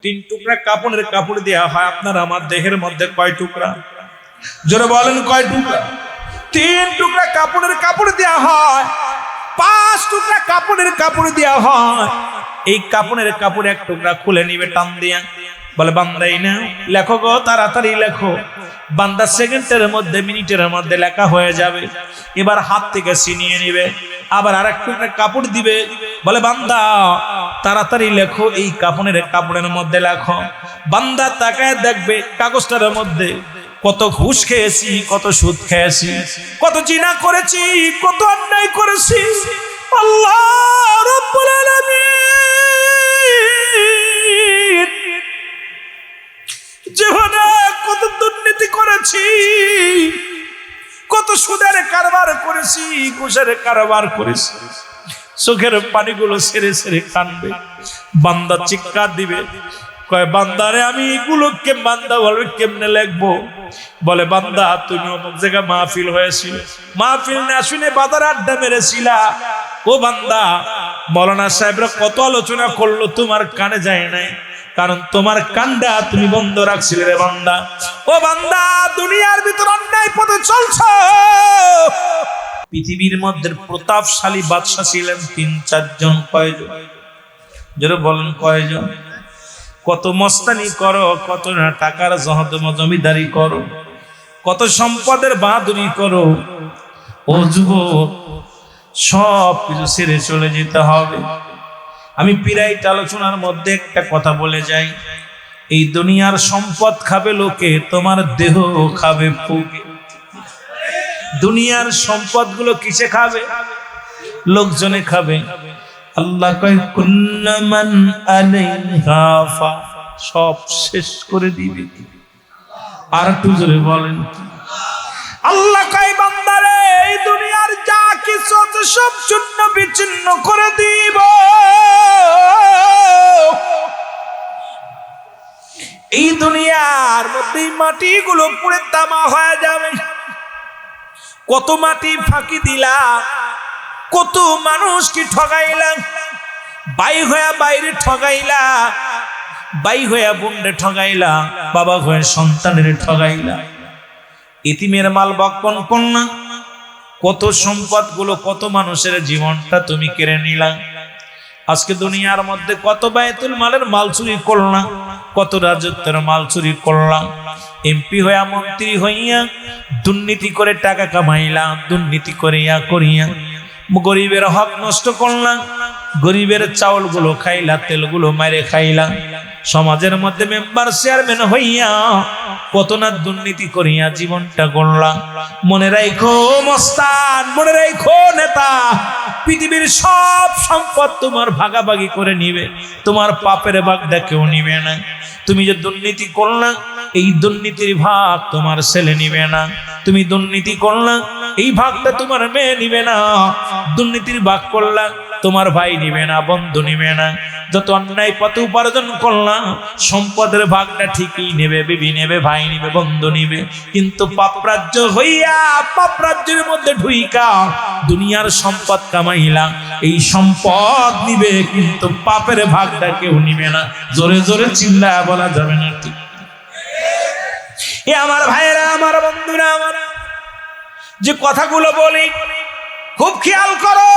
তিন টুকরা কাপড়ের কাপড় দেওয়া হয় আপনার আমার দেহের মধ্যে কয় টুকরা? জোরে বলেন কয় টুকরা? তিন টুকরা কাপড়ের কাপড় দেওয়া হয়, পাঁচ টুকরা কাপড়ের কাপড় দেওয়া হয়। এই কাপড়ের কাপড় এক টুকরা খুলে নিবে টান দিয়া, বলে বান্দাই না লেখো গো, তাড়াতাড়ি লেখো। বান্দা সেকেন্ডের মধ্যে মিনিটের মধ্যে লেখা হয়ে যাবে। এবার হাত থেকে ছিনিয়ে নিবে, আবার আর এক টুকরা কাপড় দিবে, বলে বান্দা তাড়াতাড়ি লেখো, এই কাপড়ের মধ্যে লেখো। বান্দা তাকায় দেখবে কাগজটার মধ্যে কত ঘুষ খেয়েছি, কত সুদ খেয়েছি, কত জিনা করেছি, কত অন্যায় করেছি। আল্লাহ রাব্বুল আলামিন জীবনে কত দুর্নীতি করেছি, কত সুদের কারবার করেছি, ঘুষের কারবার করেছি। চোখের পানিগুলো ছেড়ে ছেড়ে কানবে। বান্দা চিৎকার দিবে, কয় বান্দারে আমি এগুলোকে, বান্দা বলবে কেমনে লিখবো? বলে বান্দা তুমি অমুক জায়গায় মাহফিল হয়েছিল, মাহফিল না শুনে বাজার আড্ডা মেরেছিলা। ও বান্দা মৌলানা সাহেবরা কত আলোচনা করলো, তোমার কানে যায় নাই, কারণ তোমার কানটা তুমি বন্ধ রাখছিলে রে বান্দা। ও বান্দা দুনিয়ার ভিতর অন্যায় পথে চলছো। পৃথিবীর মধ্যে প্রতাপশালী বাদশা ছিলেন তিন চারজন। কয়জন? যারা বলেন কয়জন? কত মস্তানি করো, কত না টাকার জমিদারি করো, কত সম্পদের বাহাদুরি করো, ও যুবক সব কিছু ছেড়ে চলে যেতে হবে। আমি পিরাইট আলোচনার মধ্যে একটা কথা বলে যাই, এই দুনিয়ার সম্পদ খাবে লোকে, তোমার দেহ খাবে ফুকে। দুনিয়ার সম্পদগুলো কিসে খাবে? লোকজনে খাবে। আল্লাহ কয় কুল্লামান আলাইহা ফা, সব শেষ করে দিবে। আর একটু জোরে বলেন। আল্লাহ কয় বান্দারে এই দুনিয়ার যা কিছু আছে সব শূন্য বিচ্ছিন্ন করে দিব। এই দুনিয়ার মধ্যে মাটিগুলো পুড়ে তামা হয়ে যাবে। কত মাটি ফাঁকি দিলা, কত মানুষ কি ঠগাইলা, ভাই হয়ে বাইরে ঠগাইলা, ভাই হয়ে বোনরে ঠগাইলা, বাবা হয়ে সন্তানের ঠগাইলা, ইতিমের মাল বক্ষণ করলা, কত সম্পদ গুলো, কত মানুষের জীবনটা তুমি কেড়ে নিলা। আজকে দুনিয়ার মধ্যে কত বায়তুল মালের মাল চুরি করলা, কত রাজত্বের মাল চুরি করলাম। এমপি হইয়া মন্ত্রী হইয়া দুর্নীতি করে টাকা কামাইলা, দুর্নীতি করিয়া গরিবের হক নষ্ট করলাম, গরিবের চাউলগুলো খাইলা, তেলগুলো মারে খাইলা। সমাজের মধ্যে মেম্বার চেয়ারম্যান হইয়া কত না দুর্নীতি করিয়া জীবনটা গড়লাম। মনে রাখো মস্তান, মনে রাখো নেতা, পৃথিবীর সব সম্পদ তোমার ভাগাভাগি করে নিবে, তোমার পাপের ভাগটা কেউ নিবে না। তুমি যে দুর্নীতি করলা, এই দুর্নীতির ভাগ তোমার ছেলে নিবে না। তুমি দুর্নীতি করলা, এই ভাগটা তোমার মেয়ে নিবে না। দুর্নীতির ভাগ করলা, তোমার ভাই নিবে না, বন্ধু নিবে না। যত অন্যায় পথে উপার্জন করলাম, সম্পদের ভাগটা ঠিকই নেবে, বিবি নেবে, ভাই নেবে, বন্ধু নিবে। কিন্তু পাপ রাজ্য হইয়া পাপ রাজ্যের মধ্যে ঢুইকা দুনিয়ার সম্পদ কামাইলা, এই সম্পদ নিবে, কিন্তু পাপের ভাগটা কেউ নিবে না। জোরে জোরে চিল্লায়া বলা যাবে না ঠিক? এ আমার ভাইয়েরা, আমার বন্ধুরা, আমার যে কথাগুলো বলি খুব খেয়াল করো।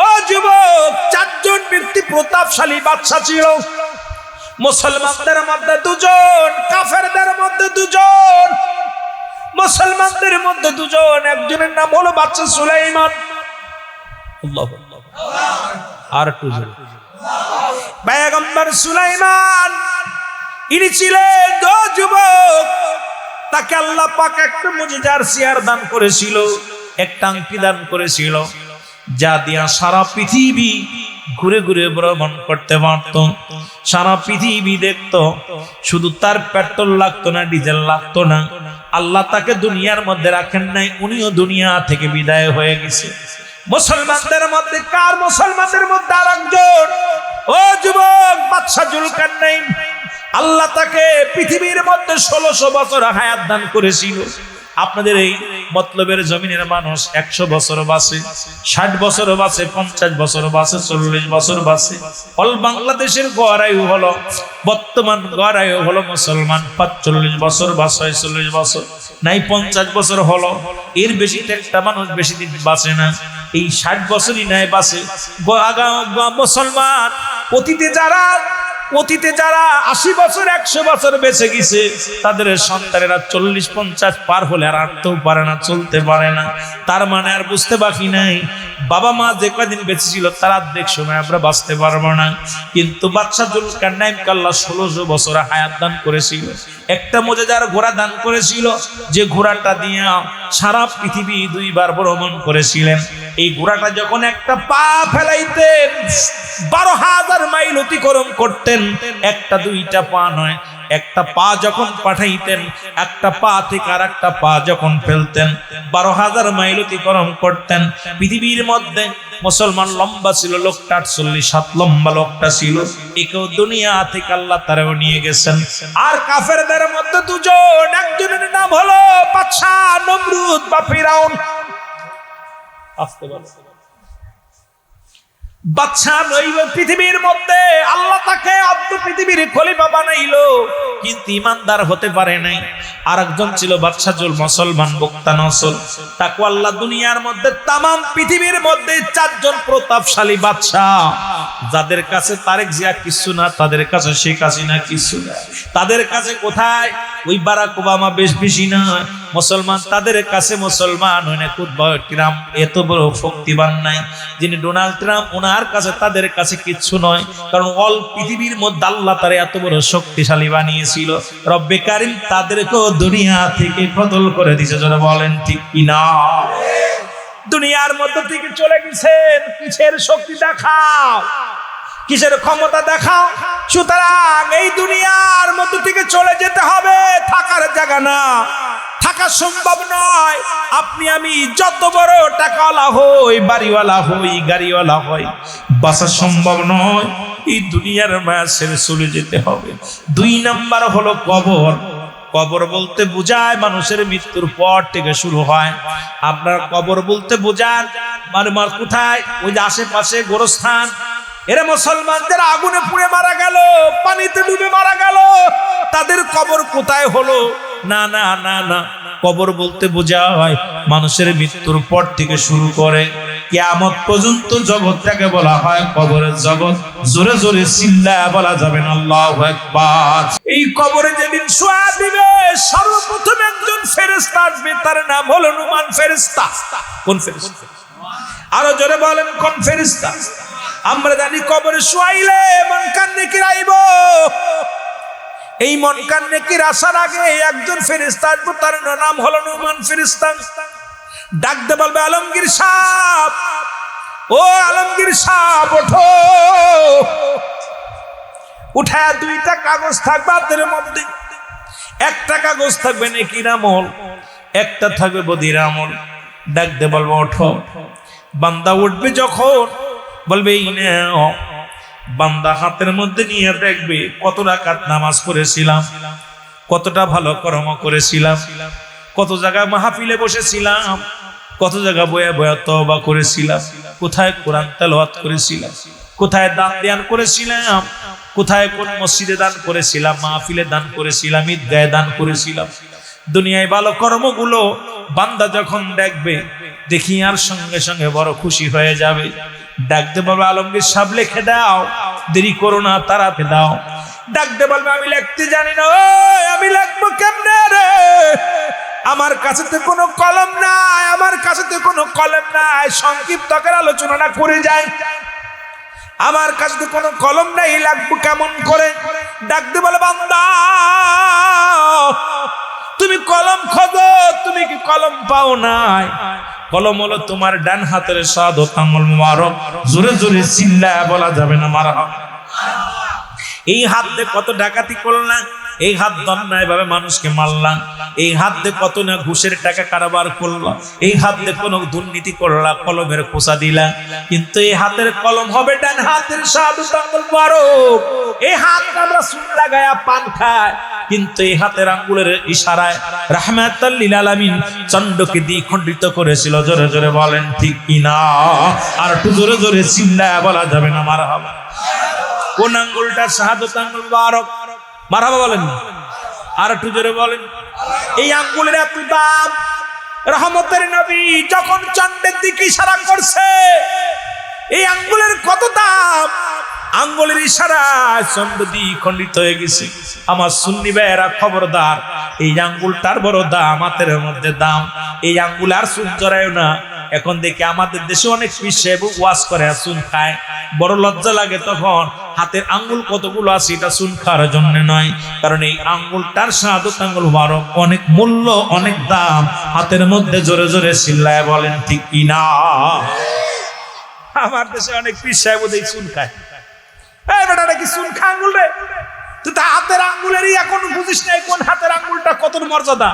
ও যুবক, চারজন ব্যক্তি প্রতাপশালী বাদশা ছিল। মুসলমানদের মধ্যে দুজন, কাফেরদের মধ্যে দুজন। মুসলমানদের মধ্যে দুজন, একজনের নাম হলো বাদশা সুলাইমান। আল্লাহু আকবার। আর একটু জোরে। পয়গম্বর সুলাইমান ইনি ছিলেন যুবক, তাকে আল্লাহ পাক একটা মুজিজার চেয়ার দান করেছিল, একটা আংটি দান করেছিল, যা দিয়া সারা পৃথিবী ঘুরে ঘুরে ভ্রমণ করতে পারত, সারা পৃথিবী দেখত। শুধু তার পেট্রোল লাগতো না, ডিজেল লাগতো না। আল্লাহ তাকে দুনিয়ার মধ্যে রাখেন নাই, উনিও দুনিয়া থেকে বিদায় হয়ে গেছে। মুসলমানদের মধ্যে কার? মুসলমানদের মধ্যে আরেকজন, ও যুবক, বাদশা জুলকারনাইন। আল্লাহ তাকে পৃথিবীর মধ্যে 1600 বছর হায়াত দান করেছিল। আপনাদের এই মতলবের জমিনের মানুষ 100 বছর বাঁচে, 60 বছর বাঁচে, 50 বছর বাঁচে, 40 বছর বাঁচে। অল বাংলাদেশের গড় আয়ু হলো, বর্তমান গড় আয়ু হলো মুসলমান 45 বছর বা 46 বছর, নাই 50 বছর হলো। এর বেশি একটা মানুষ বেশি দিন বাঁচে না। এই 60 বছরই নাই বাঁচে মুসলমান। অতীতে যারা 80 বছর 100 বছর বেঁচে গেছে, তাদের সন্তানেরা 40-50 পার হলে আর হাঁটতেও পারে না, চলতে পারে না। তার মানে আর বুঝতে বাকি নাই, বাবা মা যে কদিন বেঁচে ছিল তার অর্ধেক সময় আমরা বাঁচতে পারবো না। কিন্তু বাদশা জুলকারনাইনকে আল্লাহ 16 বছর হায়াত দান করেছিল। একটা মুজিজার ঘোড়া দান করেছিল, যে ঘোড়াটা দিয়ে সারা পৃথিবী 2 বার ভ্রমণ করেছিলেন। এই ঘোড়াটা যখন একটা পা ফেলাইতেন 12,000 মাইল অতিক্রম করতেন। একটা দুইটা পা নয়, একটা পা যখন পাঠাইতেন, একটা পা থেকে আর একটা পা যখন ফেলতেন 12,000 মাইল অতিক্রম করতেন। পৃথিবীর মধ্যে মুসলমান লম্বা ছিল লোকটা 48 হাত লম্বা লোকটা ছিল। একেও দুনিয়া থেকে আল্লাহ তারাও নিয়ে গেছেন। আর কাফেরদের মধ্যে দুজন, একজনের নাম হলো বাদশা নমরুদ বা ফিরাউন। আসতে বলো বাদশা নইব পৃথিবীর মধ্যে, আল্লাহ তাকে আব্দু পৃথিবীর খলিফা বানাইলো, কিন্তু ইমানদার হতে পারে নাই। আরেকজন ছিল বাদশা জুল মুসলমান বক্তা নসল, তাকে আল্লাহ দুনিয়ার মধ্যে তামাম পৃথিবীর মধ্যে 4 জন প্রতাপশালী বাদশা, যাদের কাছে তারেক জিয়া কিছু না, তাদের কাছে শেখ হাসিনা কিছু না, তাদের কাছে কোথায় ওই বারাক ওবামা বেশি না মুসলমান, তাদের কাছে মুসলমান হইনে ট্রাম্প এত বড় শক্তিবান নাই। যিনি ডোনাল্ড ট্রাম্প, ওনার কাছে তাদের কাছে কিচ্ছু নয়, কারণ অল পৃথিবীর মধ্যে আল্লাহ তারে এত বড় শক্তিশালী বানিয়েছিল। রব্বে কারিম তাদেরকেও দুনিয়া থেকে বদল করে দিয়েছে। যারা বলেন ঠিক কিনা? দুনিয়ার মধ্যে থেকে চলে গেছেন, কিসের শক্তি দেখাও, কিসের ক্ষমতা দেখাও। সুতরাং এই দুনিয়ার মধ্যে থেকে চলে যেতে হবে, থাকার জায়গা না, থাকা সম্ভব নয়। আপনি আমি যত বড় টাকাওয়ালা হই, বাড়িওয়ালা হই, গাড়িওয়ালা হই, বাঁচা সম্ভব নয়। এই দুনিয়ার মায়া ছেড়ে চলে যেতে হবে। 2 নাম্বার হলো কবর। কবর বলতে বোঝায় মানুষের মৃত্যুর পর থেকে শুরু হয়। আপনার কবর বলতে বোঝান মানে কোথায়, ওই যে আশেপাশে গোরস্থান। এরা মুসলমান যারা আগুনে পুড়ে মারা গেল, পানিতে ডুবে মারা গেল, তাদের কবর কোথায় হলো? না না না না, কবর বলতে বোঝায় মানুষের মৃত্যুর পর থেকে শুরু করে কিয়ামত পর্যন্ত জগৎটাকে বলা হয় কবরের জগৎ। জোরে জোরে চিল্লায়া বলা যাবে না আল্লাহু আকবার। এই কবরে যেদিন শোয়া দিবে, সর্বপ্রথম একজন ফেরেশতা আসবে, তার নাম হলো নুমান ফেরেশতা। কোন ফেরেশতা? আরো জোরে বলেন, কোন ফেরেশতা? আমরা জানি কবরে শোয়াইলে মনকার নেকির আইব। এই মনকার নেকির আসার আগে একজন ফেরেশতা আসবে, তার নাম হলো নুমান ফেরেশতা। ডাকতে বলবে, আলমগীর সাহেব, ও আলমগীর সাহেব ওঠো। উঠায় 2টা কাগজ থাকবে হাতের মধ্যে। একটা কাগজ থাকবে নেকির আমল, একটা থাকবে বদির আমল। ডাকতে বলবে, ওঠো। বান্দা উঠবে যখন, বলবে এই নাও। বান্দা হাতের মধ্যে নিয়ে দেখবে কত রাকাত নামাজ পড়েছিলাম, কতটা ভালো কর্ম করেছিলাম, কত জায়গায় মাহফিলে বসেছিলাম, কত জায়গা বয়া বয়া তওবা করেছিলাম, কোথায় কোরআন তেলাওয়াত করেছিলাম, কোথায় দান ধ্যান করেছিলাম, কোথায় কোন মসজিদে দান করেছিলাম, মাহফিলে দান করেছিলাম, ঈদগাহে দান করেছিলাম। দুনিয়ায় ভালো কর্মগুলো বান্দা যখন দেখবে, দেখি আর সঙ্গে সঙ্গে বড় খুশি হয়ে যাবে। ডাকতে বলবে, আলমগীর সাহেব লিখে দাও, দেরি করো না, তাড়াতাড়ি দাও। ডাকতে বলবে, আমি লিখতে জানি না। ওই আমি লিখবো কেমনে রে? আমার কাছে তো কোনো কলম নাই, আমার কাছে তো কোনো কলম নাই। সংক্ষিপ্ত আকারে আলোচনাটা করে যাই, আমার কাছে তো কোনো কলম নাই, লিখবো কেমন করে? ডাকতে বলে, বান্দা তুমি কলম খোঁজো, তুমি কি কলম পাও নাই? কলম হলো তোমার ডান হাতের শাহাদাত আঙ্গুল মুবারক। জোরে জোরে চিল্লায়া বলা যাবে না মারহাবা। এই হাত দিয়ে কত ডাকাতি করলাম, এই হাত অন্যায় ভাবে মানুষকে মারলাম, এই হাত দিয়ে কত না ঘুষের টাকা কারবার করলাম, এই হাত দিয়ে কোনো দুর্নীতি করলাম, কলমের খোসা দিলাম। কিন্তু এই হাতের কলম হবে ডান হাতের শাহাদাত আঙ্গুল মুবারক। এই হাত আমরা সুন লাগায়া পান খায়, কিন্তু এই হাতের আঙ্গুলের ইশারায় রাহমাতাল লিল আলামিন চন্দ্রকে দ্বিখণ্ডিত করেছিল। জোরে জোরে বলেন ঠিক কিনা? আর একটু জোরে জোরে চিল্লায়া বলা যাবে না মারহাবা? কোন আঙ্গুলটা? শাহাদাত আঙ্গুল মুবারক। মারহাবা বলেন না? আর একটু জোরে বলেন। এই আঙ্গুলের এত দাম, রহমতের নবী যখন চন্দ্রের দিকে ইশারা করছে, এই আঙ্গুলের কত দাম! আঙ্গুলের ইশারায় চন্দ্র দ্বিখণ্ডিত হয়ে গেছে। আমার সুন্নি ভাইয়েরা খবরদার, এই আঙ্গুলটার বড় দাম, হাতের মধ্যে দাম। এই আঙ্গুল আর চুন জড়ায় না। এখন দেখি আমাদের দেশে অনেক পীর সাহেব ওয়াজ করে আর চুন খায়, বড় লজ্জা লাগে তখন। হাতের আঙ্গুল কতগুলো আছে এটা চুন খাওয়ার জন্য নয়, কারণ এই আঙ্গুলটার শাহাদাত আঙ্গুল মুবারক অনেক মূল্য, অনেক দাম। হাতের মধ্যে জোরে জোরে চিল্লায় বলেন ঠিক কিনা? আমার দেশে অনেক পীর সাহেব ওদের চুন খায়। এই বেটাটা কি চুন খা আঙ্গুল রে? তুই তো হাতের আঙ্গুলেরই এখন বুঝিস না কোন হাতের আঙ্গুলটা কত মর্যাদা।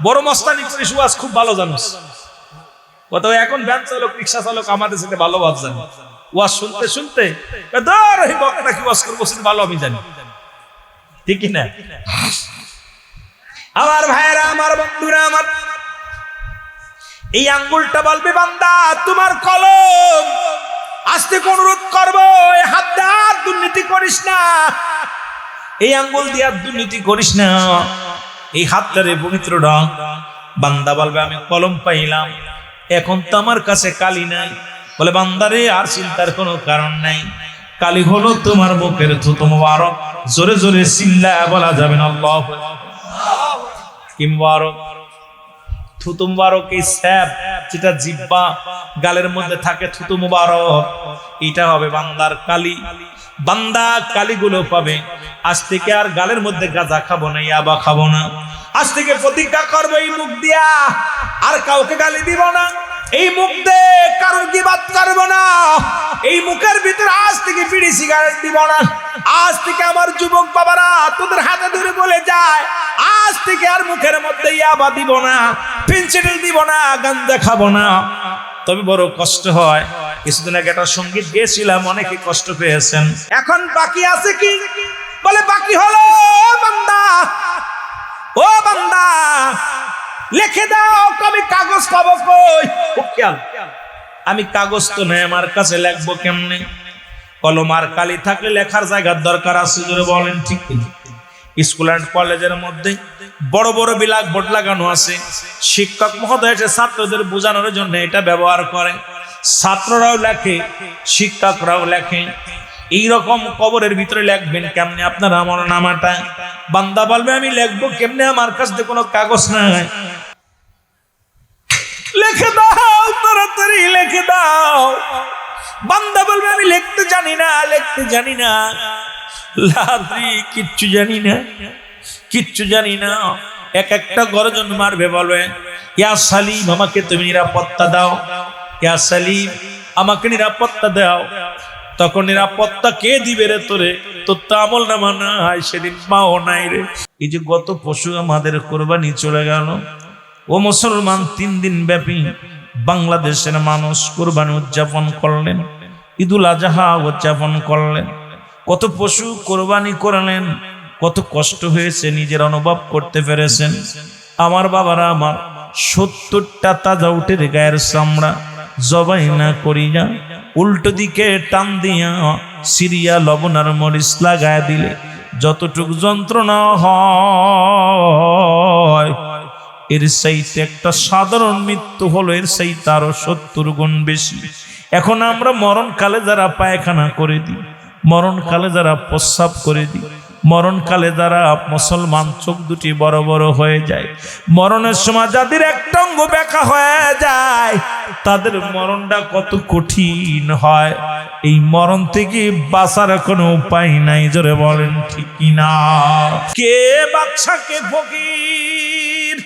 বড় মস্তানি করিস, ওয়াজ খুব ভালো জানিস। কত এখন ভ্যান চালক, রিক্সা চালক আমাদের সাথে ভালো ওয়াজ জানি। ওয়াজ শুনতে শুনতে ধর এই বক্তা কি ওয়াজ করবো সেটা ভালো আমি জানি, ঠিক না? আমার ভাইয়েরা, আমার বন্ধুরা, আমার এই আঙ্গুলটা বলবে বান্দা তোমার কলম। আজকে অনুরোধ করবো, এই হাত দিয়ে দুর্নীতি করিস না, এই আঙ্গুল দিয়ে দুর্নীতি করিস না। এই হাতটারে পবিত্র রং। বান্দা বলবে আমি কলম পাইলাম, এখন তো আমার কাছে কালি নাই। বলে বান্দারে আর চিন্তার কোনো কারণ নাই, কালি হলো তোমার মুখের থুতু মুবারক। জোরে জোরে চিল্লায়া বলা যাবে না আল্লাহ কি মুবারক? থুতু মুবারক, এই স্যাপ যেটা জিহ্বা গালের মধ্যে থাকে, থুতু মুবারক, এটা হবে বান্দার কালি। বান্দা কালিগুলো পাবে। আজ থেকে আর গালের মধ্যে গাঁজা খাবো না, ইয়াবা খাবো না। আজ থেকে প্রতিজ্ঞা করবো এই মুখ দিয়া আর কাউকে গালি দিব না, এই মুখ দিয়ে কারোর গীবাত করবো না, এই মুখের ভিতরে আজ থেকে বিড়ি সিগারেট দিব না। আজ থেকে আমার যুবক বাবারা তোদের হাতে ধরে বলে যায়, আজ থেকে আর মুখের মধ্যে ইয়াবা দিব না, পেন্সিল দিব না, গাঞ্জা খাবো না। তবে বড় কষ্ট হয়। কিছুদিন আগে একটা সঙ্গীত গেয়েছিলাম, অনেকে কষ্ট পেয়েছেন। এখন বাকি আছে কি? বলে বাকি হলো বান্দা, ও বান্দা লিখে দাও, আমি কাগজ পাবো কই? খেয়াল, আমি কাগজ তো নেই আমার কাছে, লিখবো কেমনে? কলম আর কালি থাকলে লেখার জায়গার দরকার আছে। জোরে বলেন ঠিক কিনা? স্কুল অ্যান্ড কলেজের মধ্যে বড় বড় ব্ল্যাক বোর্ড লাগানো আছে। শিক্ষক মহোদয় এসে ছাত্রদের বোঝানোর জন্য এটা ব্যবহার করে। ছাত্ররাও লেখে, শিক্ষকরাও লেখে। এইরকম কবরের ভিতরে লিখবেন কেমনে আপনারা আমার নামাটা? বান্দা বলবে আমি লিখবো কেমনে, আমার কাছে কোনো কাগজ নাই। লিখে দাও, তাড়াতাড়ি লিখে দাও। বান্দা বলবে আমি লিখতে জানি না, লিখতে জানি না, লাদ্রি কিচ্ছু জানি না, কিচ্ছু জানি না। এক একটা গর্জন মারবে, বলবে ইয়া সালিম আমাকে তুমি নিরাপত্তা দাও, ইয়া সালিম আমাকে নিরাপত্তা দাও। তখন নিরাপত্তা কে দিবে রে তোরে? তোর তো আমল নামা নাই, সেদিন মাও নাই রে। এই যে গত পশু আমাদের কোরবানি চলে গেল, ও মুসলমান 3 দিন ব্যাপী বাংলাদেশের মানুষ কোরবানি উদযাপন করলেন, ঈদুল আজহা উদযাপন করলেন। কত পশু কোরবানি করলেন, কত কষ্ট হয়েছে নিজের অনুভব করতে পেরেছেন। আমার বাবারা, আমার 70টা তাজা উটের গায়ের চামড়া জবাই না করিয়া উল্টো দিকে টান দিয়া সিরিয়া লবণ আর মরিচ লাগায় দিলে যতটুকু যন্ত্রণা হয়, এর চাইতে একটা সাধারণ মৃত্যু হলো এর চাইতে আরো 70 গুণ বেশি। এখন আমরা মরণকালে যারা পায়খানা করে দিই, মরণকালে যারা প্রস্রাব করে দিই, মরণকালে যারা মুসলমান চোখ দুটি বড় বড় হয়ে যায়, মরণের সময় যাদের একটা অঙ্গ ব্যাকা হয়ে যায়, তাদের মরণটা কত কঠিন হয়। এই মরণ থেকে বাঁচার কোনো উপায় নাই। জোরে বলেন ঠিক কিনা? কে বাদশা কে ফকির?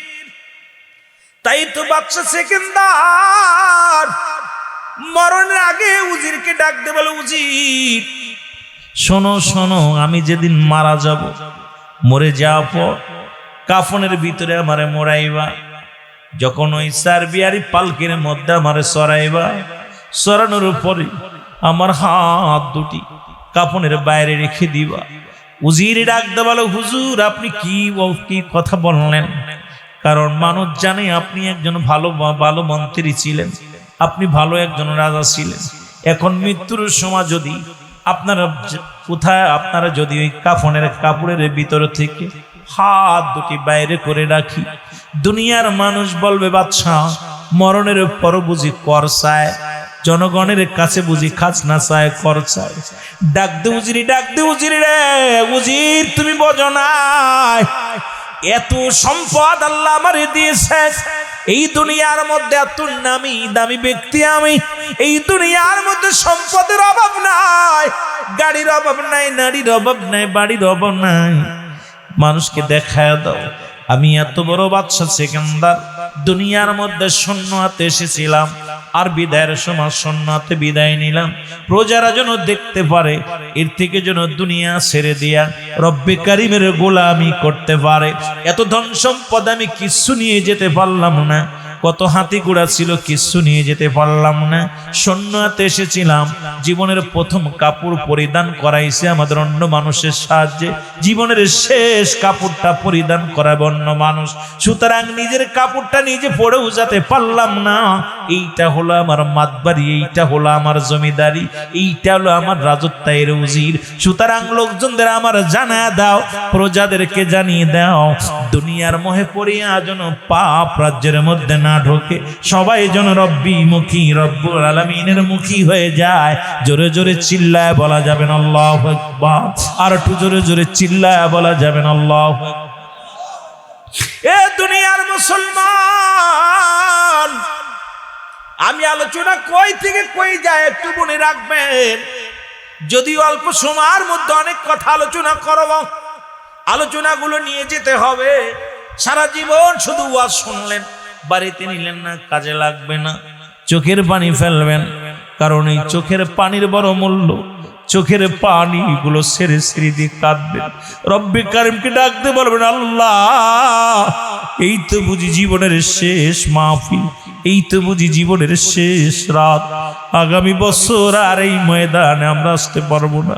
তাই তো বাদশা সেকেন্দার মরণের আগে উজিরকে ডাক দে, বলে উজির শোনো শোনো, আমি যেদিন মারা যাব, মরে যাওয়ার পর কাফনের ভিতরে আমারে মোড়াইবা। যখন ওই সারবিয়ারি পালকির মধ্যে আমারে সরাইবা, সরানোর পরে আমার হাত দুটি কাফনের বাইরে রেখে দিবা। উজির ডাকতে বলো, হুজুর আপনি কি কথা বললেন? কারণ মানুষ জানে আপনি একজন ভালো মন্ত্রী ছিলেন, আপনি ভালো একজন রাজা ছিলেন। এখন মৃত্যুর সময় যদি আপনারা যদি ওই কাফনের কাপড়ের ভিতর থেকে হাত দুটি বাইরে করে রাখি, দুনিয়ার মানুষ বলবে বাদশা মরণের পর বুঝি কর চায়, জনগণের কাছে বুঝি খাজনা চায়, কর চায়। ডাক দে উজিরি রে, উজির তুমি বোঝো না এত সম্পদ আল্লাহ আমারে দিয়েছে, এই দুনিয়ার মধ্যে এত নামি দামি ব্যক্তি আমি, এই দুনিয়ার মধ্যে সম্পদের অভাব নাই, গাড়ির অভাব নাই, নারীর অভাব নাই, বাড়ির অভাব নাই। মানুষকে দেখায় দাও আমি এত বড় বাদশা সেকেন্দার, দুনিয়ার মধ্যে শূন্য হাতে এসেছিলাম, আর বিদায়ের সময় শূন্য হাতে বিদায় নিলাম। প্রজারা যেন দেখতে পারে, এর থেকে যেন দুনিয়া ছেড়ে দিয়া রব্বে কারিমের গোলামি করতে পারে। এত ধন সম্পদ আমি কিছু নিয়ে যেতে পারলাম না, কত হাতি ঘোড়া ছিল কিছু নিয়ে যেতে পারলাম না, শূন্য হাতে এসেছিলাম। জীবনের প্রথম কাপড় পরিধান করাইছে আমাদের অন্য মানুষের সাহায্যে, জীবনের শেষ কাপড়টা পরিধান করাবে অন্য মানুষ। সুতরাং নিজের কাপড়টা নিজে পরেও যেতে পারলাম না। এইটা হলো আমার মাতবাড়ি, এইটা হলো আমার জমিদারি, এইটা হলো আমার রাজত্বের উজির। সুতরাং লোকজনদের আমার জানা দাও, প্রজাদেরকে জানিয়ে দাও, দুনিয়ার মোহে পড়িয়া যেন পাপ রাজ্যের মধ্যে না ঢোকে, সবাই যেন রব্বি মুখী, রব্বুল আলামিনের মুখী হয়ে যায়। জোরে জোরে চিল্লায় বলা যাবেন আল্লাহু আকবার, আর একটু জোরে জোরে চিল্লায় বলা যাবেন আল্লাহু আকবার। এ দুনিয়ার মুসলমান, আমি আলোচনা কই থেকে কই যায় একটু মনে রাখবেন। যদি অল্প সময়ের মধ্যে অনেক কথা আলোচনা করব, আলোচনাগুলো নিয়ে যেতে হবে। সারা জীবন শুধু ওয়াজ শুনলেন, বাড়িতে নিলেন না, কাজে লাগবে না, চোখের পানি ফেলবেন। কারণ এই চোখের পানির বড় মূল্য, চোখের পানিগুলো সেরে সেরে দিয়ে কাঁদবেন, রব্বে কারিমকে ডাকতে বলবেন আল্লাহ এই তো বুঝি জীবনের শেষ মাহফিল, এই তো বুঝি জীবনের শেষ রাত, আগামী বছর আর এই ময়দানে আমরা আসতে পারবো না,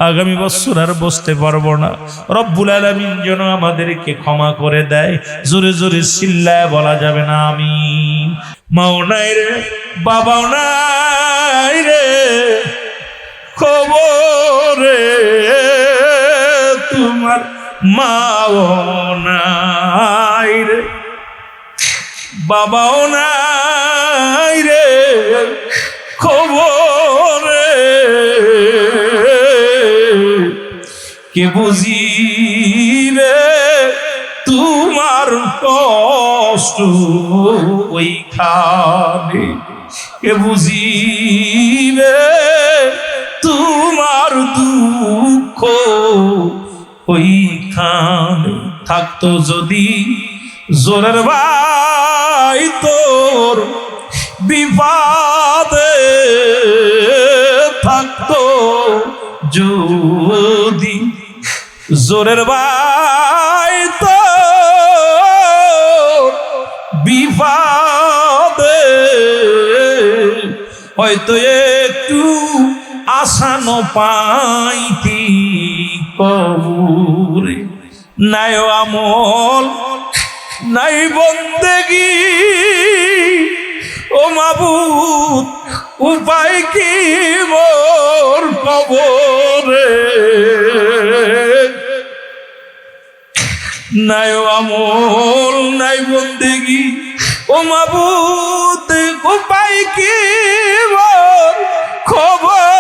আগামী বছর আর বসতে পারবো না। রব্বুল আলামিন যেন আমাদেরকে ক্ষমা করে দেয়। জোরে জোরে চিল্লায় বলা যাবে না আমিন। মাও নাই রে, বাবাও নাই রে, খবরে তোমার মাও নাই রে, বাবাও নাই রে, খবরে কে বুঝিবে তোমার কষ্ট ওইখানে, কে বুঝিবে তোমার দুঃখ ওইখানে। থাকতো যদি জোরের ভাই তোর বিবাদে, থাকতো যদি জোরের ভাই তোর বিবাদে, হয়তো একটু আসানো পাইতি কবুরে। নাই আমল নাই বন্দেগি, ও মাবুদ উপায় কি মোর কবরে। নাই আমল নাই বন্দেগি, ও মাবুদ উপায় কি মোর খবরে।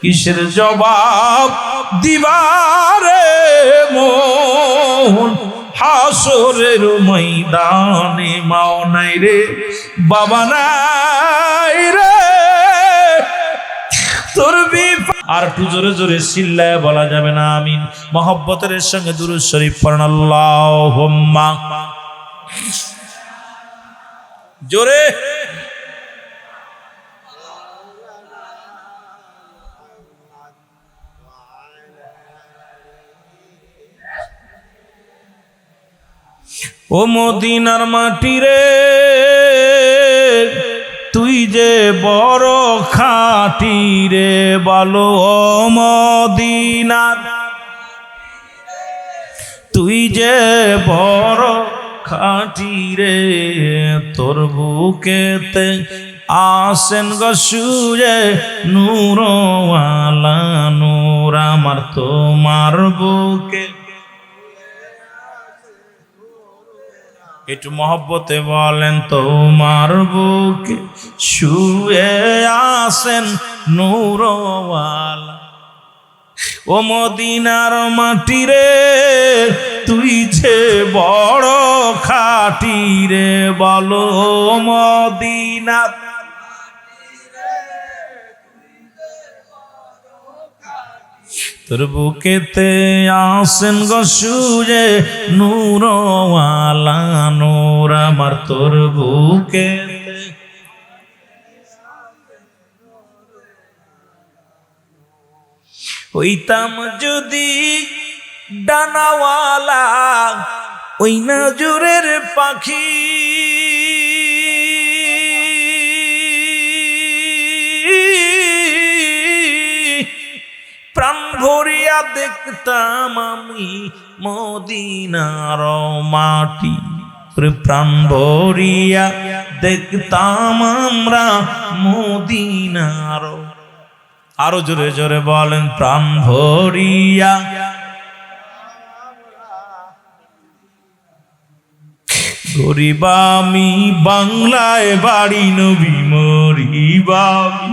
কিসের জবাব দিবারে মন হাসরের ময়দানে। মাও নাই রে, বাবা নাই রে, তোর আর একটু জোরে জোরে চিল্লায় বলা যাবে না আমিন। মহব্বতের সঙ্গে দুরূদ শরীফ পড়েন আল্লাহুম্মা। জোরে ও মদিনার মাটি রে, তুই যে বড় খাঁটি খাঁটি রে বলো ও মদিনার তুই যে বড় খাঁটি রে তোর বুকেতে আসেন গো শুয়ে নূরওয়ালা নূর আমার তোমার বুকে একটু মহব্বতে বলেন তোমার বুকে শুয়ে আসেন নূরওয়ালা ও মদিনার মাটি রে তুই যে বড় খাঁটি রে বলো মদিনা তোর বুকেতে আসেন গো শুয়ে নূরওয়ালা নূর আমার তোর বুকেতে হইতাম যদি ডানাওয়ালা ওই নজরের পাখি প্রাণ ভরিয়া দেখতাম আমি মদিনার মাটি প্রাণ ভরিয়া দেখতাম আমরা মদিনার আরো জোরে জোরে বলেন প্রাণ ভরিয়া গরিবামি বাংলায় বাড়ি নবী মরিবামি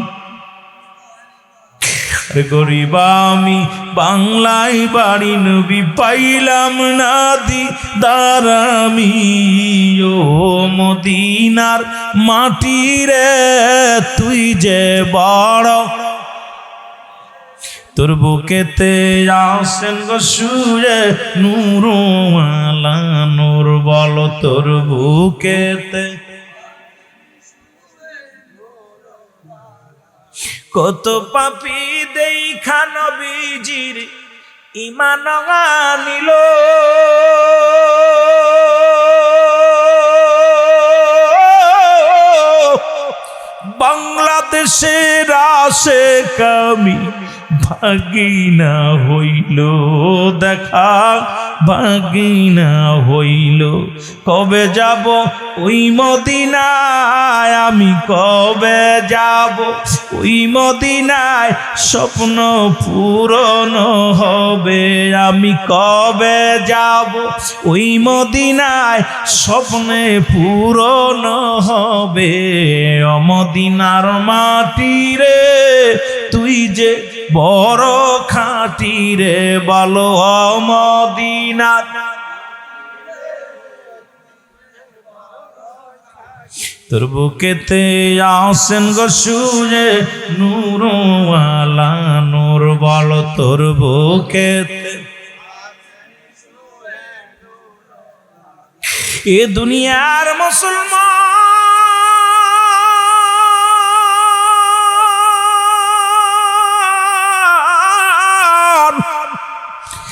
গরিবামি বাংলায় বাড়ি নবী পাইলাম না দিদারামি ও মদিনার মাটি রে তুই যে বড় তোর বুকেতে আসেন গো শুয়ে নূরওয়ালা নূর বলো তোর বুকেতে কত পাপী দেখা নবীজির ঈমান আনিল বাংলাদেশের আশেক আমি ভাগিনা হইল দেখা ভাগিনা হইল কবে যাব ওই মদিনায় আমি কবে যাব ওই মদিনায় স্বপ্ন পূরণ হবে আমি কবে যাব ওই মদিনায় স্বপ্নে পূরণ হবে ও মদিনার মাটি রে তুই যে বড় খাঁটি রে বলো ও মদিনা তোর বুকেতে আসেন গো শুয়ে নূরওয়ালা নূর বলো তোর বুকেতে এ দুনিয়ার মুসলমান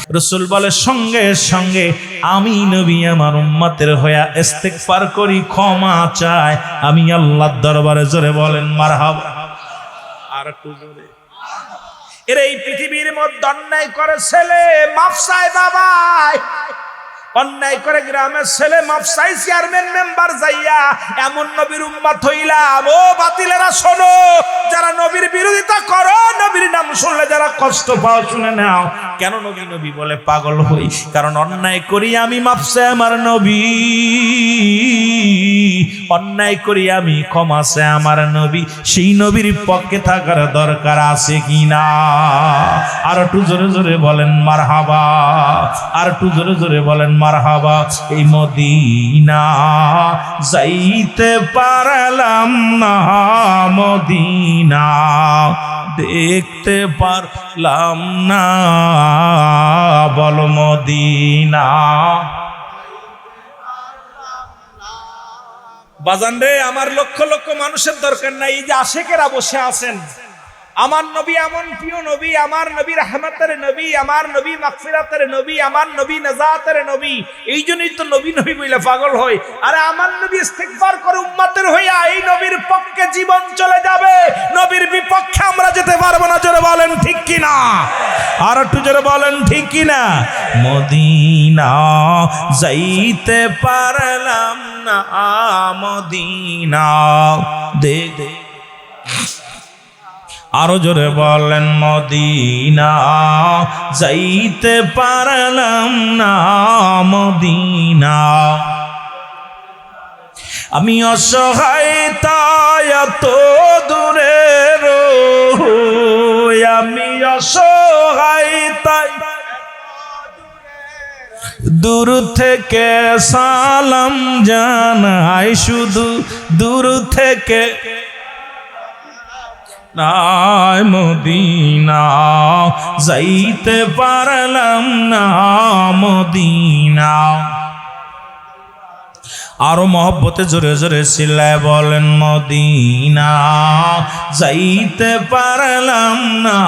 রসুল বলে সঙ্গে সঙ্গে আমি নবী আমার উম্মতের হয়ে ইস্তিগফার করি ক্ষমা চাই আমি আল্লাহর দরবারে জোরে বলেন মারহাবা আর একটু জোরে এর এই পৃথিবীর মধ্যে অন্যায় করে ছেলে মাফ চায় বাবাই অন্যায় করে গ্রামের ছেলে মাফ চাই চেয়ারম্যান মেম্বার যাইয়া এমন নবীর উম্মত হইলাম ও বাতিলেরা শোনো যারা নবীর বিরোধিতা করো নবীর নাম শুনলে যারা কষ্ট পাও শুনে নাও কেন নবী নবী বলে পাগল হই কারণ অন্যায় করি আমি মাফ চাই আমার নবী অন্যায় করি আমি ক্ষমা চাই আমার নবী সেই নবীর পক্ষে থাকার দরকার আছে কিনা আর একটু জোরে জোরে বলেন মারহাবা আর একটু জোরে জোরে বলেন মারহাবা এই মদিনা যাইতে পারলাম না মদিনা দেখতে পারলাম না বল মদিনা বাজান রে আমার লক্ষ লক্ষ মানুষের দরকার নাই এই যে আশেকেরা বসে আছেন আমার নবী এমন প্রিয় নবী, আমার নবী রাহমাতের নবী, আমার নবী মাগফিরাতের নবী, আমার নবী নাজাতের নবী। এই জন্যই তো নবী নবী বলে পাগল হয়। আরে আমার নবী ইস্তিগফার করে উম্মতের হইয়া এই নবীর পক্ষে জীবন চলে যাবে, নবীর বিপক্ষে আমরা যেতে পারবো না। জোরে বলেন ঠিক কিনা, আর একটু জোরে বলেন ঠিক কিনা। মদিনা যাইতে পারলাম না, মদিনা দেখ। আরো জোরে বলেন মদিনা যাইতে পারলাম না, মদিনা। আমি অসহায় তাই এত দূরে রই, আমি অসহায় তাই দূর থেকে সালাম জানাই, শুধু দূর থেকে নাই, মদিনা যাইতে পারলাম না, মদিনা। আরো মহব্বতে জোরে জোরে চিল্লায় বলেন মদিনা যাইতে পারলাম না,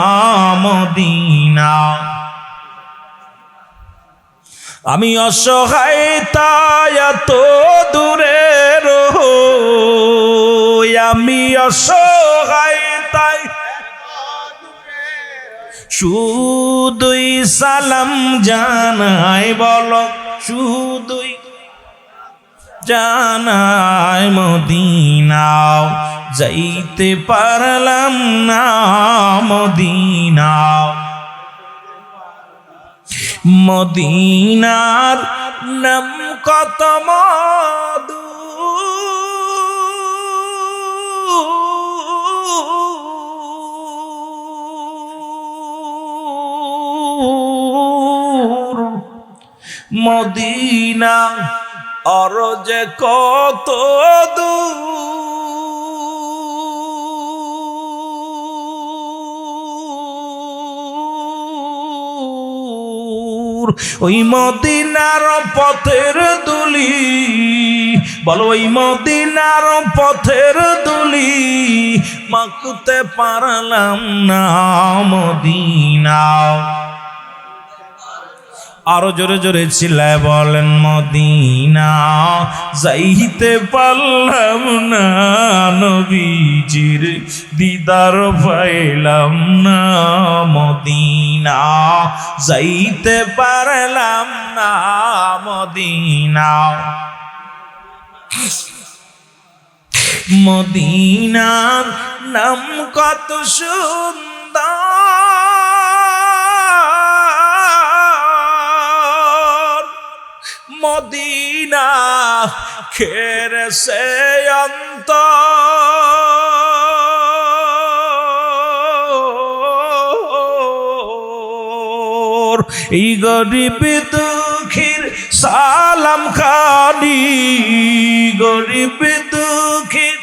মদিনা। আমি অসহায় তাই এত দূরে রই, আমি অসহায় তাই শুধুই সালাম জানাই, বলো শুধুই জানাই, মদিনা যাইতে পারলাম না, মদিনা। মদিনার নাম কত মধু, মদিনা আর যে কত দূর, ওই মদিনার পথের দুলি, বলো ওই মদিনার পথের দুলি মাখতে পারলাম না, মদিনা। আরো জোরে জোরে চিল্লায় বলেন মদিনা যাইতে পারলাম না, নবীজির দিদার পাইলাম না, মদিনা যাইতে পারলাম না, মদিনা। মদিনার নাম কত সুন্দর, মদিনা খেরে সে অন্তর, এই গরিব দুঃখীর সালাম খানি, গরিব দুঃখীর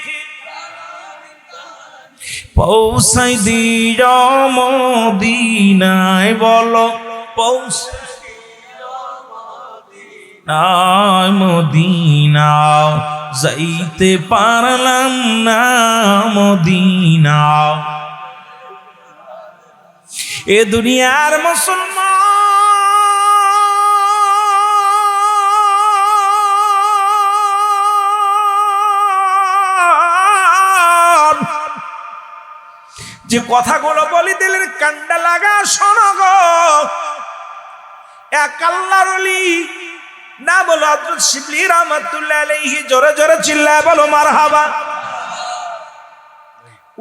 পৌঁছাই দিও মদিনায়, বলো পৌঁছাই মদিনা যাইতে পারলাম না, মদিনা। এ দুনিয়ার মুসলমান যে কথাগুলো বলি দিলের কান্ডা লাগা শোনো গো, এক আল্লাহর ওলি না বলো হযরত শিবলি রাহমাতুল্লাহ আলাইহি, জোরে জোরে চিল্লায় বলো মারহাবা।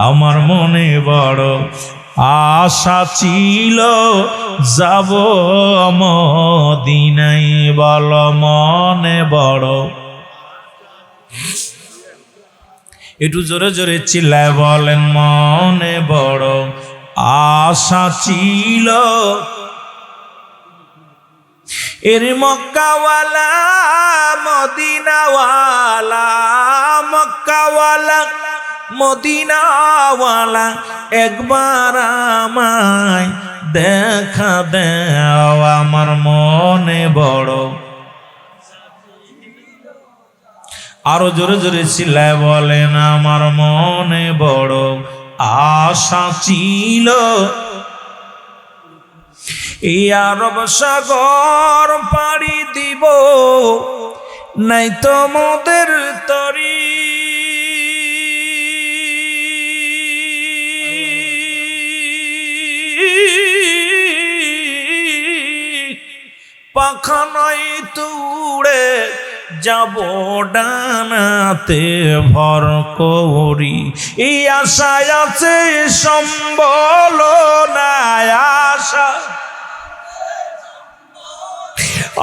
আমার মনে বড় আশা ছিল যাব মদিনায়, বলো মনে বড়, একটু জোরে জোরে চিল্লায় বলেন মনে বড় আশা ছিল, এর মক্কাওয়ালা মদিনাওয়ালা, মক্কাওয়ালা মদিনাওয়ালা একবার আমায় দেখা দাও, আমার মনে বড়। আরো জোরে জোরে চিল্লায় বলেন আমার মনে বড় আশা ছিল এই আরব সাগর পাড়ি দিব, নাই তো মোদের তরি। পাখা নাই তুড়ে যাব ডানাতে ভর করি, এই আশায় আছে সম্বল নাই আশা।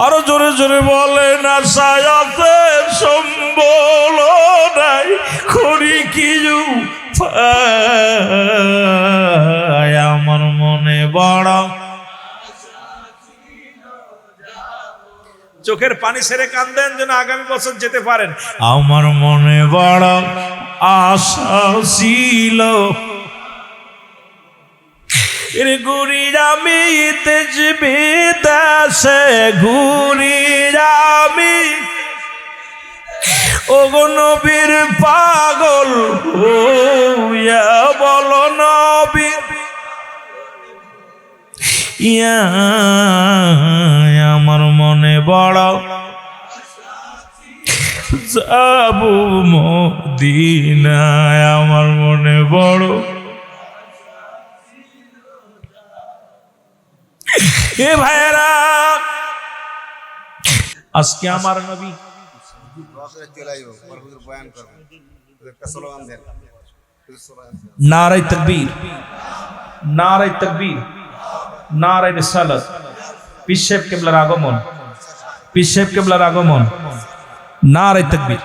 আরো জোরে জোরে বলেন, আশায় আছে সম্বল নাই, করি কি আমার মনে বড়। চোখের পানি ছেড়ে কান্দেন যেন আগামী বছর যেতে পারেন। আমার মনে বড় আশা ছিল, ঘুরি আমি তেজবি দেশে, ঘুরি আমি ওগো নবীর পাগল হইয়া, বলো নবীর আমার মনে বড় যাবো মদিনায়, আমার মনে বড়। এ ভাইরা, আজকে আমার নবী নারায়ে তাকবীর, নারায়ে তাকবীর, নারায়ে রিসালাত। পীর সাহেব কিবলার আগমন, পীর সাহেব কিবলার আগমন, নারায়ে তাকবীর।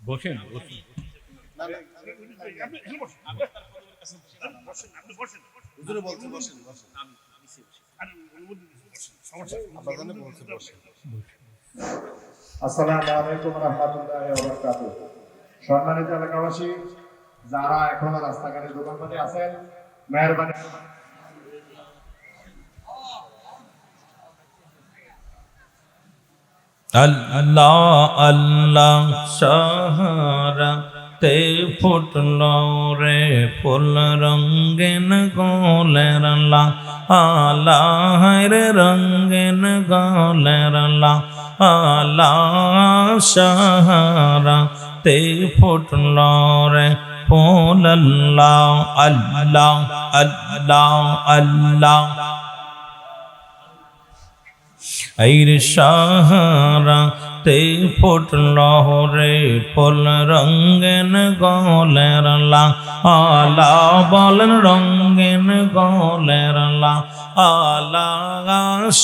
বসেন আসসালামু আলাইকুম রাহমাতুল্লাহি ওয়া বারাকাতুহু। সম্মানিত এলাকাবাসী, যারা এখনো রাস্তাঘাটে দোকানপাটে আছেন, মেহেরবানি আল্লাহ আল্লাহ সাহারা তে ফুটলো রে ফুল রঙ্গিন গোলের লা, আল্লাহ রে রঙ্গিন গোলের লা, আল্লাহ সাহারা তে ফুটলো রে ফুল আল্লাহ আল্লাহ আল্লাহ আল্লাহ। আইর সাহারা তে ফুটলো রে ফুল রঙ্গিন গোলের লা, আলা বলেন রঙ্গিন গোলের লা, আলা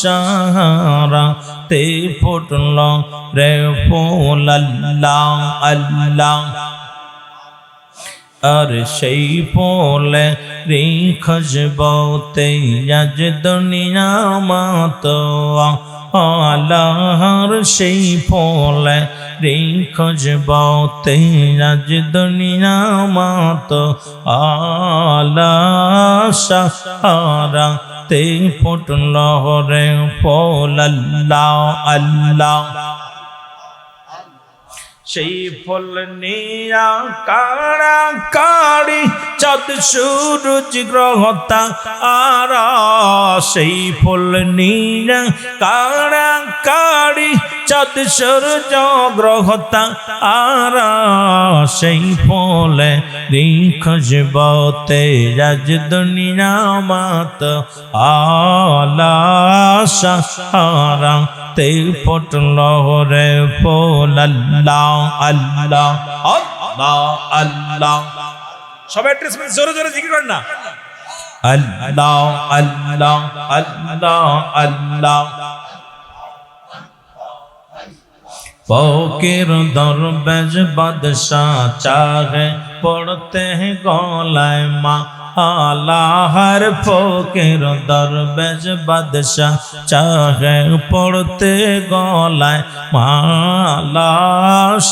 সাহারা তে ফুটলো রে ফুল আল্লাহ আল্লাহ। আর সেই ফুলে রে খুশবুতে আজ দুনিয়া মাতো, আল্লাহর সেই ফুলে রে খুশবুতে আজ দুনিয়া মাতো, আল্লাহ সাহারা তে ফুটলো রে ফুল আল্লাহ আল্লাহ। সেই ফুল নিয়া কাড়া কাড়ি চাঁদ সূরজ গ্রহ তারা, সেই ফুল নিয়া কাড়া কাড়ি চাঁদ সূরজ গ্রহ তারা, সেই ফুলে রে খুশবুতে আজ দুনিয়া মাত, আলা সাহারা তে ফুটল রে ফুল আল্লাহ আল্লাহ আল্লাহ আল্লাহ সবাই একটু জোরে জোরে জিকির করেন না আল্লাহ আল্লাহ আল্লাহ আল্লাহ ফকির দরবেশ বাদশাহ চাহে পড়তে हैं গলায় মা আলা হর ফকির দরবেশ বাদশাহ চাহে পড়তে গলায় মালা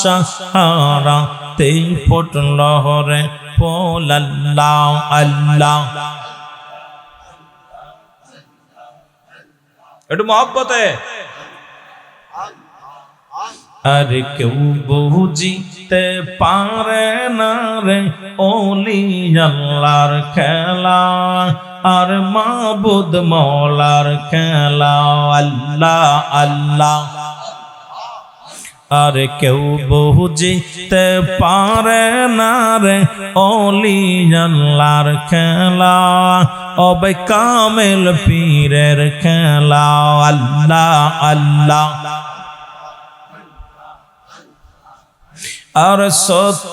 সাহারা তে ফুটল রে ফুল আল্লাহ আল্লাহ একটু মহব্বতে আর কেউ বুঝিতে পারে না রে ওলি আল্লাহর খেলা আর মাবুদ মওলার খেলা আল্লাহ আল্লাহ আর কেউ বুঝিতে পারে না রে ওলি আল্লাহর খেলা অবে কামেল পীরের খেলা আল্লাহ আল্লাহ আর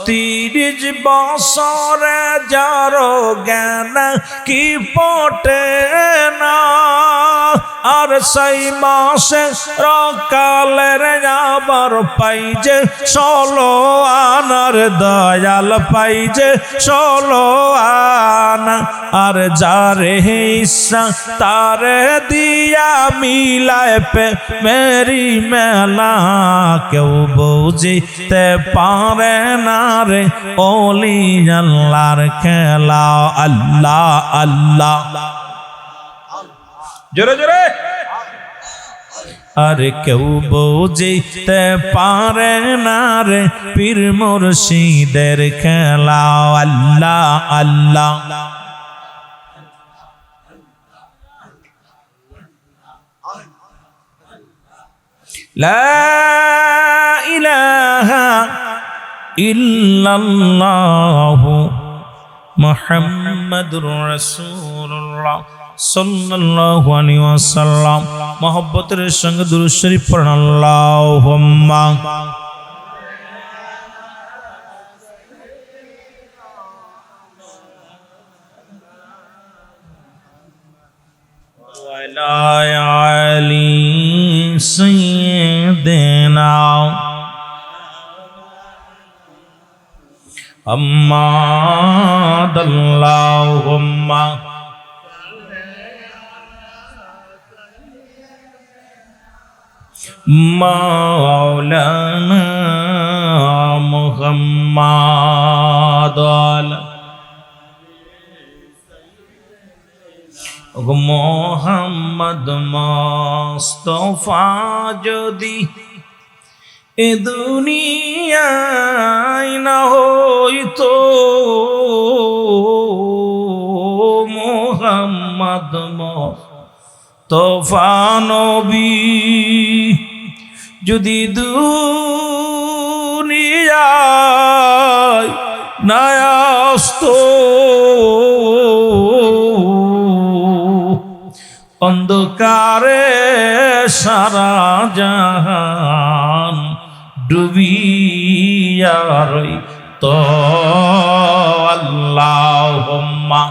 ৩৬ বছরে যারো জ্ঞান কি পটে না আর সেই মাসে রকালের আবার পাইজে ১৬ আনার দয়াল পাইজে ১৬ আনা আর যারে ইচ্ছা তারে দিয়া মিলায় পে মেরি মেলা কেউ বুঝিতে পারে না রে ওলি আল্লাহর খেলা আল্লাহ আল্লাহ জোরে জোরে আর কেউ বুঝিতে পারে না রে পীর মুর্শিদের খেলা আল্লাহ আল্লাহ লা ইলাহা ইল্লাল্লাহু মুহাম্মাদুর রাসূলুল্লাহ সাল্লাল্লাহু আলাইহি ওয়াসাল্লাম মহব্বতের সঙ্গে দুরূদ শরীফ পড়ুন আল্লাহুম্মা ওয়ালা আলি সাইয়্যিদিনা আল্লাহুম্মা মাওলানা মুহাম্মাদ মোহাম্মদ মুস্তাফা যদি এ দুনিয়ায় না হইতো মোহাম্মদ মুস্তাফা নবী যদি দুনিয়ায় না আসতো অন্ধকারে সারা জাহান ডুবিয়া রইতো আল্লাহুম্মা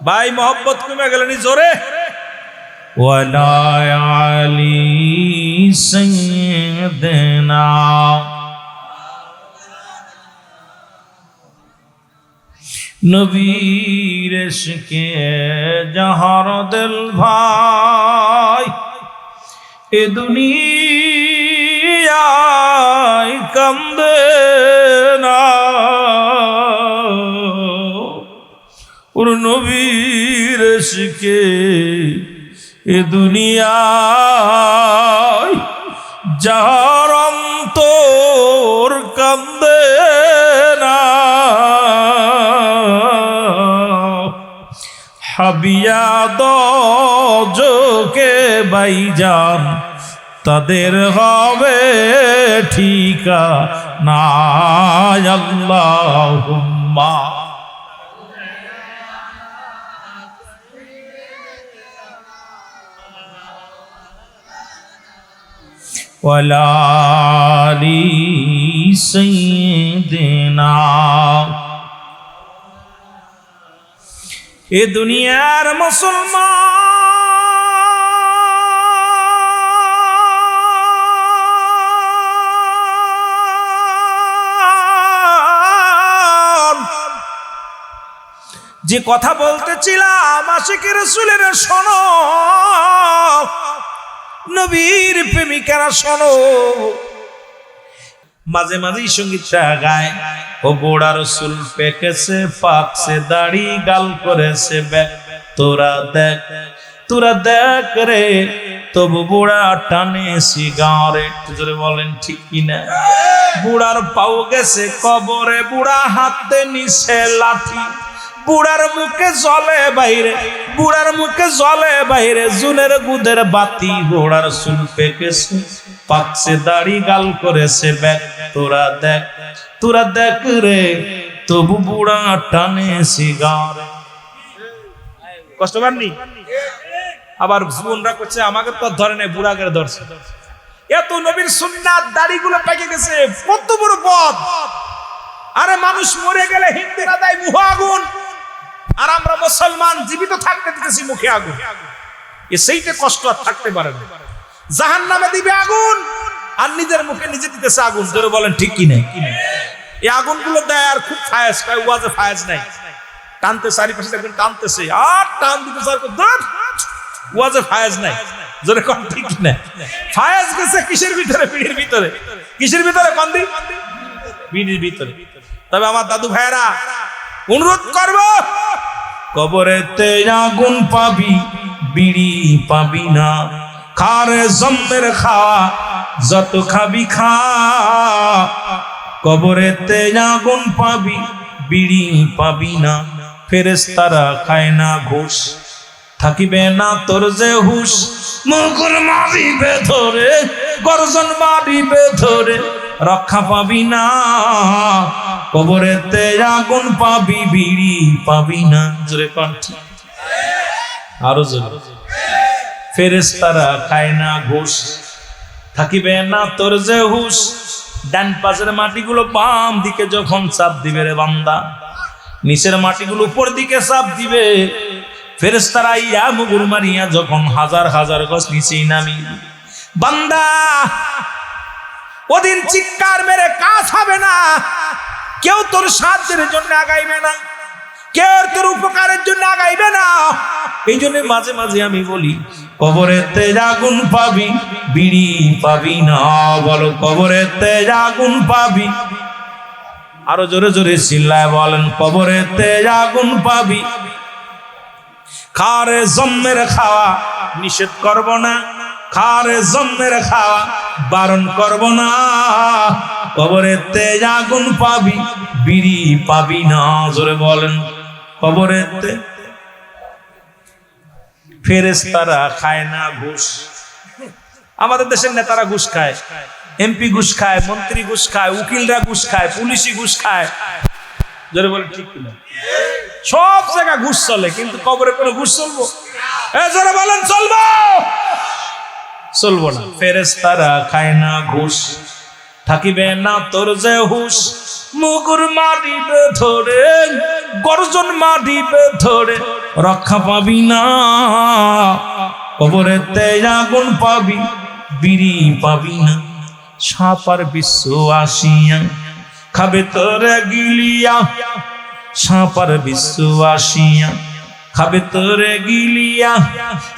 ভাই মোহব্বত কমে গেলেনি জোরে ওয়ালা আলি সাইয়্যিদিনা নবীর ইশকে জাহার দিল ভাই এ দুনিয়ায় কান্দে না ওর নবীর ইশকে এ দুনিয়ায় যার অন্তর কান্দে না হাবিয়া দোজকে বাইজান তাদের হবে ঠিকানা আল্লাহুম্মা ওয়ালা আলি সাইয়্যিদিনা। এ দুনিয়ার মুসলমান, যে কথা বলতেছিলাম আশিকের রাসূলের শোনো, নবীর প্রেমিকারা শোনো। মাঝে মাঝেই সঙ্গীতটা গায়, ও গোড়া রসুল পেকেছে পাকছে দাড়ি গাল করেছে ব্যাক, তোরা দেখ তোরা দেখ রে তবু বুড়া টানে সিগারেট। জোরে বলেন ঠিক কিনা? বুড়ার পাও গেছে কবরে, বুড়া হাতে নিছে লাঠি, বুড়ার মুখে জলে বাইরে, বুড়ার মুখে জলে বাইরে জুনের গুদের বাতি। গোড়ার চুল পেকেছে পাকছে দাড়ি গাল করেছে ব্যাক, তোরা দেখ রে তবু বুড়া টানে সিগারেট। কষ্ট পাননি? আবার জীবনরা করছে আমাকে তো ধরে নেই, বুড়াকে ধরছে। এত নবীর সুন্নাত দাড়িগুলো পেকে গেছে, কত বড় পথ। আরে মানুষ মরে গেলে হিন্দুরা দেয় মুহ আগুন, আর আমরা মুসলমান জীবিত থাকতে দিতেছি মুখে আগুন। সেইটা কষ্ট আর থাকতে পারে না। জাহান্নামে দিবে আগুন, আর নিজের মুখে নিজে দিতেছে আগুন। ধরে বলেন ঠিক কি নাই? এই আগুনগুলো দেয় আর খুব ফায়াজ, ওয়াজে ফায়াজ নাই, টানতে চারিপাশে দেখবেন টানতেছে আর টান দিতে ওয়াজে ফায়াজ নাই। জোরে কোন ঠিক না? ফায়াজ গেছে কিসের ভিতরে? পিড়ির ভিতরে। কিসের ভিতরে? কন্দি পিড়ির ভিতরে। তবে আমার দাদু ভাইয়েরা অনুরোধ করব, কবরেতে আগুন পাবি বিড়ি পাবি না, খারে জম্মের খাওয়া যত খাবি খা। কবরেতে আগুন পাবি বিড়ি পাবি না, ফেরেশতারা খায় না ঘুষ, থাকিবে না তোর যে হুশ। মুগুর মারিবে ধরে, গর্জন মারিবে ধরে, রক্ষা পাবি না। কবরেতে আগুন পাবি বিড়ি পাবি না। জোরে কণ্ঠে আরো জোরে। ফেরেশতারা খায় না ঘুষ, থাকিবে না তোর যে হুশ। ডান পাশের মাটিগুলো বাম দিকে যখন চাপ দিবে রে বান্দা, নিচের মাটিগুলো উপর দিকে চাপ দিবে। ফেরেশতারা ইয়া মুগুর মারিয়া যখন হাজার হাজার গজ নিচেই নামি, বান্দা ওদিন চিৎকার মেরে কাজ হবে না। কেউ তোর সাহায্যের জন্য আগাইবে না, কেউ তোর উপকারের জন্য আগাইবে না। এই জন্য মাঝে মাঝে আমি বলি, কবরেতে আগুন পাবি বিড়ি পাবি না। বলো, কবরেতে আগুন পাবি। আরো জোরে জোরে চিল্লায় বলেন, কবরেতে আগুন পাবি। খারে জম্মের খাওয়া নিষেধ করব না, খারে জম্মের খাওয়া বারণ করব না। কবরেতে আগুন পাবি বিড়ি পাবি না। জোরে বলেন, কবরেতে ফেরেশতারা খায় না ঘুষ। আমাদের দেশের নেতারা ঘুষ খায়, এমপি ঘুষ খায়, মন্ত্রী ঘুষ খায়, উকিলরা ঘুষ খায়, পুলিশি ঘুষ খায়। জোরে বলেন ঠিক কিনা? সব জায়গায় ঘুষ চলে, কিন্তু কবরে কোনো ঘুষ চলবো? জোরে বলেন চলবো? চলবো না। ফেরেশতারা খায় না ঘুষ, থাকিবে না তোর যে হুশ। মুগুর মারিবে ধরে, গর্জন মারিবে ধরে, রক্ষা পাবি না। কবরেতে আগুন পাবি বিড়ি পাবি না। সাপার বিশ্ব আসিয়া খাবে তোরে গিলিয়া, সাপার বিশ্ব আসিয়া খাবে তোরে গিলিয়া।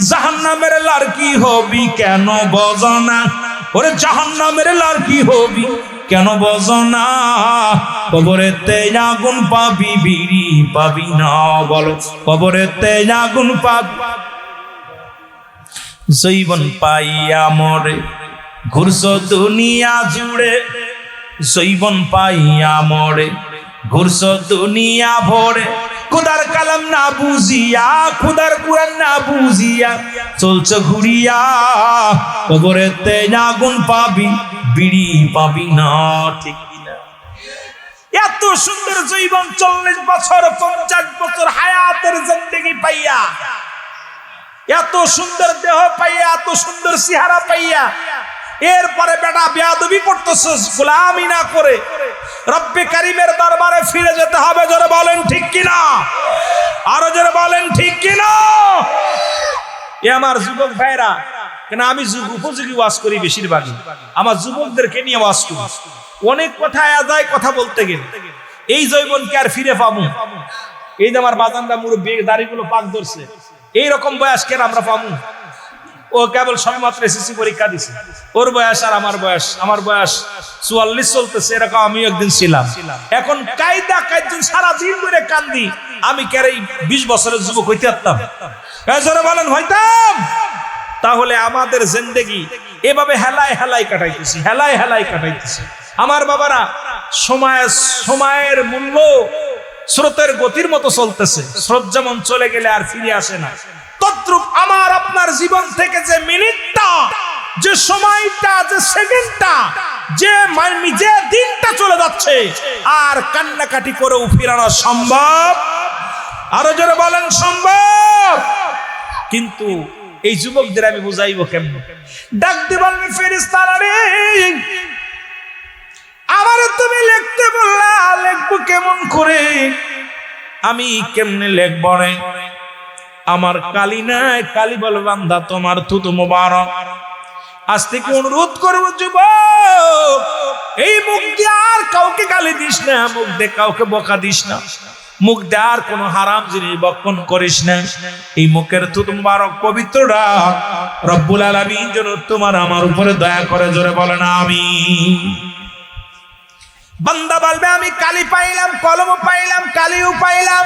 জাহান্নামের লাড়কি হবি কেন বজনা, ওরে জাহান্নামের লাড়কি হবি কেন বজনা। কবরেতে আগুন পাবি বিড়ি পাবি না। বলো, কবরেতে আগুন পাবি। জৈবন পাইয়া মরে ঘুরছ দুনিয়া জুড়ে, জৈবন পাইয়া মরে ঘুরছ দুনিয়া ভরে। খুদার কালাম না বুঝিয়া, খুদার কুরআন না বুঝিয়া চলছ ঘুরিয়া। কবরেতে আগুন পাবি বিড়ি পাবি না। ঠিক কিনা? এত সুন্দর জীবন, 40 বছর 50 বছর হায়াতের জিন্দেগি পাইয়া, এত সুন্দর দেহ পাইয়া, এত সুন্দর চেহারা পাইয়া, এরপরে বেটা বেয়াদবি করতেছিস, গোলামি না করে রব্বে কারিমের দরবারে ফিরে যেতে হবে। জোরে বলেন ঠিক কিনা, আরো জোরে বলেন ঠিক কিনা। এ আমার যুবক ভাইরা, কেন আমি উপযোগী ওয়াজ করি বেশিরভাগই, আমার যুবকদেরকে নিয়ে ওয়াজ করি। অনেক কথা আদায় কথা বলতে গেলে এই যৌবনকে আর ফিরে পাবো? এই যে আমার বাজানরা মুরব্বী দাড়িগুলো পাক ধরছে, এইরকম বয়স কেন আমরা পাবো? ও কেবল সবেমাত্র এসএসসি পরীক্ষা দিছে, ওর বয়স আর আমার বয়স 44 চলতেছে, এরকম আমি একদিন ছিলাম। এখন কায়দা কায়দিন সারা দিন ধরে কান্দি, আমি কেন এই 20 বছরের যুবক হইতে পারতাম? জোরে বলেন হইতাম? তাহলে আমাদের জিন্দেগি এভাবে হেলায় হেলায় কাটাইতেছি, হেলায় হেলায় কাটাইতেছি। আমার বাবারা, সময়ের মূল্য স্রোতের গতির মতো চলতেছে। স্রোত যেমন চলে গেলে আর ফিরে আসে না, তদ্রূপ আমার আপনার জীবন থেকে যে মিনিটটা, যে সময়টা, যে সেকেন্ডটা, যে দিনটা চলে যাচ্ছে, আর কান্নাকাটি করেও ফিরানো সম্ভব? আরো জোরে বলেন সম্ভব? কিন্তু এই যুবকদের আমি বুঝাইবো কেমন? ডাক দিয়ে বলবে, ফেরেশতারা রে, আমার তুমি লিখতে বললা, লিখবো কেমন করে? আমি কেমনে লিখব রে? আমার কালি নাই, কালি বল বান্দা তোমার থুতু মোবারক। আজ থেকে অনুরোধ করবো যুবক, এই মুখ দিয়ে আর কাউকে গালি দিস না, মুখ দিয়ে কাউকে বকা দিস না, মুখ দিয়ে আর কোনো হারাম জিনিস বক্ষণ করিস না। এই মুখের থুতু মোবারক পবিত্র রাখ, রব্বুল আলামিন যেন তোমার আমার উপরে দয়া করে। জোরে বলেন আমিন। বান্দা বলবে, আমি কালি পাইলাম, কলম পাইলাম, কালিও পাইলাম,